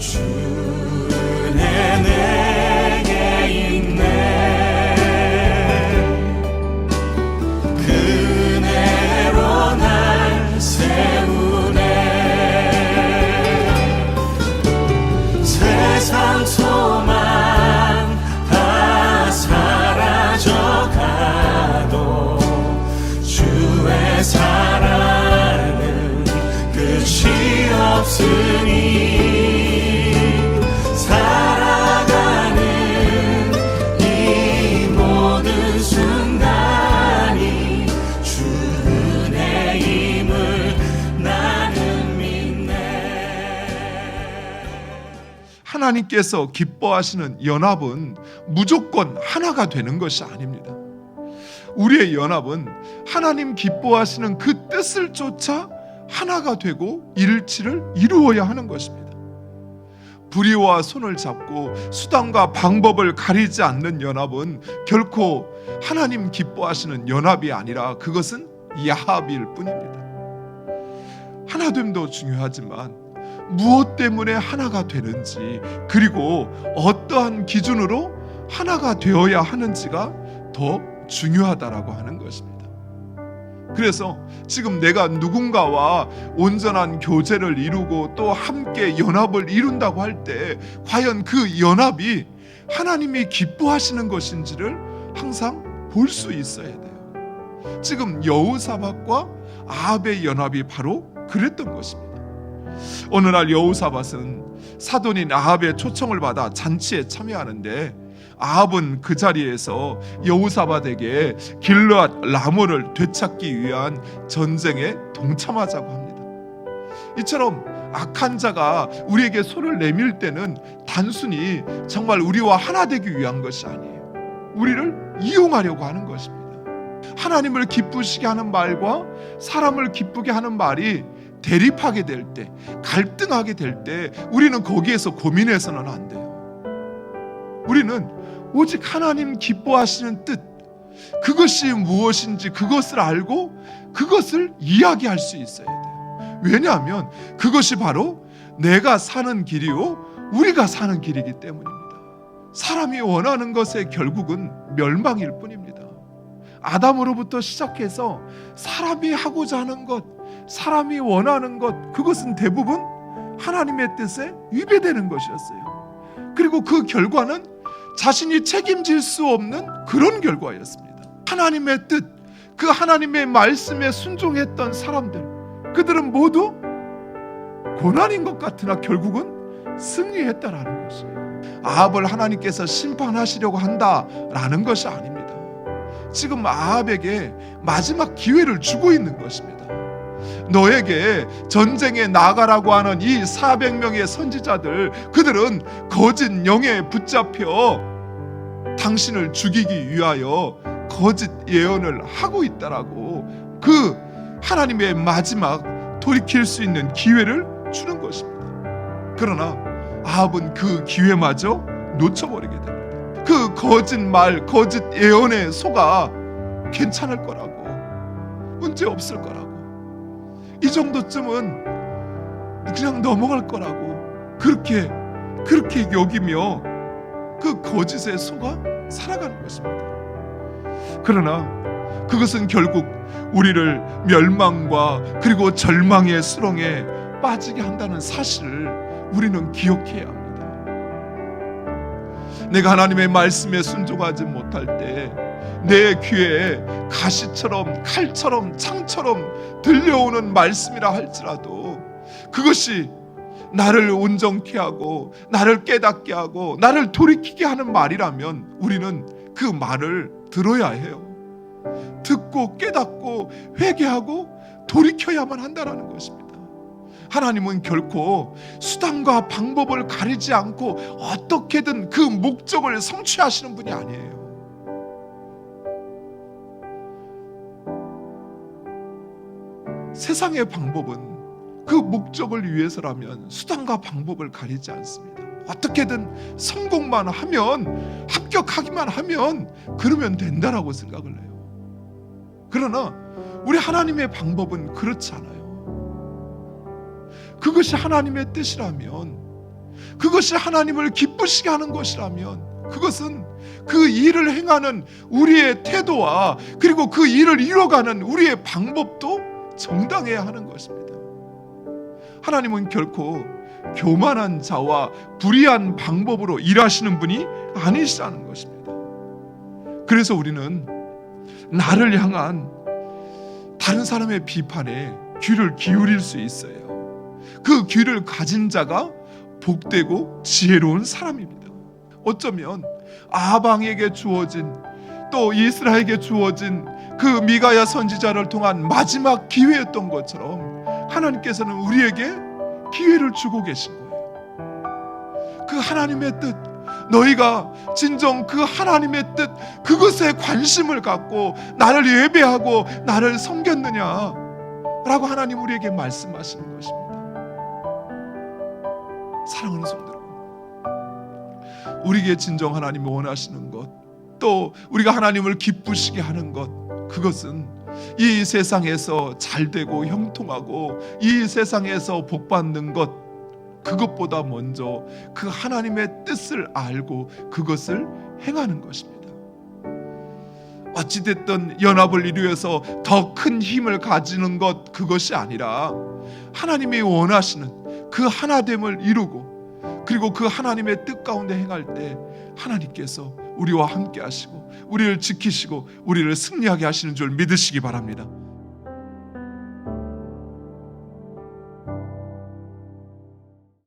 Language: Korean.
주는 내게 있네. 그네로 날 세우네. 세상 소망 다 사라져가도 주의 사랑은 끝이 없으니 살아가는 이 모든 순간이 주 은혜임을 나는 믿네. 하나님께서 기뻐하시는 연합은 무조건 하나가 되는 것이 아닙니다. 우리의 연합은 하나님 기뻐하시는 그 뜻을 쫓아 하나가 되고 일치를 이루어야 하는 것입니다. 불의와 손을 잡고 수단과 방법을 가리지 않는 연합은 결코 하나님 기뻐하시는 연합이 아니라 그것은 야합일 뿐입니다. 하나됨도 중요하지만 무엇 때문에 하나가 되는지, 그리고 어떠한 기준으로 하나가 되어야 하는지가 더 중요하다라고 하는 것입니다. 그래서 지금 내가 누군가와 온전한 교제를 이루고 또 함께 연합을 이룬다고 할 때 과연 그 연합이 하나님이 기뻐하시는 것인지를 항상 볼 수 있어야 돼요. 지금 여호사밧과 아합의 연합이 바로 그랬던 것입니다. 어느 날 여호사밧은 사돈인 아합의 초청을 받아 잔치에 참여하는데 아합은 그 자리에서 여호사밧에게 길르앗 라몬을 되찾기 위한 전쟁에 동참하자고 합니다. 이처럼 악한 자가 우리에게 손을 내밀 때는 단순히 정말 우리와 하나 되기 위한 것이 아니에요. 우리를 이용하려고 하는 것입니다. 하나님을 기쁘시게 하는 말과 사람을 기쁘게 하는 말이 대립하게 될 때, 갈등하게 될 때 우리는 거기에서 고민해서는 안 돼요. 우리는 오직 하나님 기뻐하시는 뜻, 그것이 무엇인지 그것을 알고 그것을 이야기할 수 있어야 돼요. 왜냐하면 그것이 바로 내가 사는 길이요 우리가 사는 길이기 때문입니다. 사람이 원하는 것의 결국은 멸망일 뿐입니다. 아담으로부터 시작해서 사람이 하고자 하는 것, 사람이 원하는 것, 그것은 대부분 하나님의 뜻에 위배되는 것이었어요. 그리고 그 결과는 자신이 책임질 수 없는 그런 결과였습니다. 하나님의 뜻, 그 하나님의 말씀에 순종했던 사람들, 그들은 모두 고난인 것 같으나 결국은 승리했다라는 것이에요. 아합을 하나님께서 심판하시려고 한다라는 것이 아닙니다. 지금 아합에게 마지막 기회를 주고 있는 것입니다. 너에게 전쟁에 나가라고 하는 이 400명의 선지자들, 그들은 거짓 영에 붙잡혀 당신을 죽이기 위하여 거짓 예언을 하고 있다라고 그 하나님의 마지막 돌이킬 수 있는 기회를 주는 것입니다. 그러나 아합은 그 기회마저 놓쳐버리게 됩니다. 그 거짓말, 거짓 예언에 속아 괜찮을 거라고, 문제 없을 거라고, 이 정도쯤은 그냥 넘어갈 거라고 그렇게 여기며 그 거짓에 속아 살아가는 것입니다. 그러나 그것은 결국 우리를 멸망과 그리고 절망의 수렁에 빠지게 한다는 사실을 우리는 기억해야 합니다. 내가 하나님의 말씀에 순종하지 못할 때 내 귀에 가시처럼 칼처럼 창처럼 들려오는 말씀이라 할지라도 그것이 나를 온전케 하고 나를 깨닫게 하고 나를 돌이키게 하는 말이라면 우리는 그 말을 들어야 해요. 듣고 깨닫고 회개하고 돌이켜야만 한다는 것입니다. 하나님은 결코 수단과 방법을 가리지 않고 어떻게든 그 목적을 성취하시는 분이 아니에요. 세상의 방법은 그 목적을 위해서라면 수단과 방법을 가리지 않습니다. 어떻게든 성공만 하면, 합격하기만 하면 그러면 된다라고 생각을 해요. 그러나 우리 하나님의 방법은 그렇지 않아요. 그것이 하나님의 뜻이라면 그것이 하나님을 기쁘시게 하는 것이라면 그것은 그 일을 행하는 우리의 태도와 그리고 그 일을 이뤄가는 우리의 방법도 정당해야 하는 것입니다. 하나님은 결코 교만한 자와 불의한 방법으로 일하시는 분이 아니시라는 것입니다. 그래서 우리는 나를 향한 다른 사람의 비판에 귀를 기울일 수 있어요. 그 귀를 가진 자가 복되고 지혜로운 사람입니다. 어쩌면 아방에게 주어진 또 이스라엘에게 주어진 그 미가야 선지자를 통한 마지막 기회였던 것처럼 하나님께서는 우리에게 기회를 주고 계신 거예요. 그 하나님의 뜻, 너희가 진정 그 하나님의 뜻, 그것에 관심을 갖고 나를 예배하고 나를 섬겼느냐라고 하나님 우리에게 말씀하시는 것입니다. 사랑하는 성도 여러분, 우리에게 진정 하나님이 원하시는 것, 또 우리가 하나님을 기쁘시게 하는 것, 그것은 이 세상에서 잘되고 형통하고 이 세상에서 복받는 것, 그것보다 먼저 그 하나님의 뜻을 알고 그것을 행하는 것입니다. 어찌됐든 연합을 이루어서 더 큰 힘을 가지는 것, 그것이 아니라 하나님이 원하시는 그 하나됨을 이루고 그리고 그 하나님의 뜻 가운데 행할 때 하나님께서 우리와 함께 하시고 우리를 지키시고 우리를 승리하게 하시는 줄 믿으시기 바랍니다.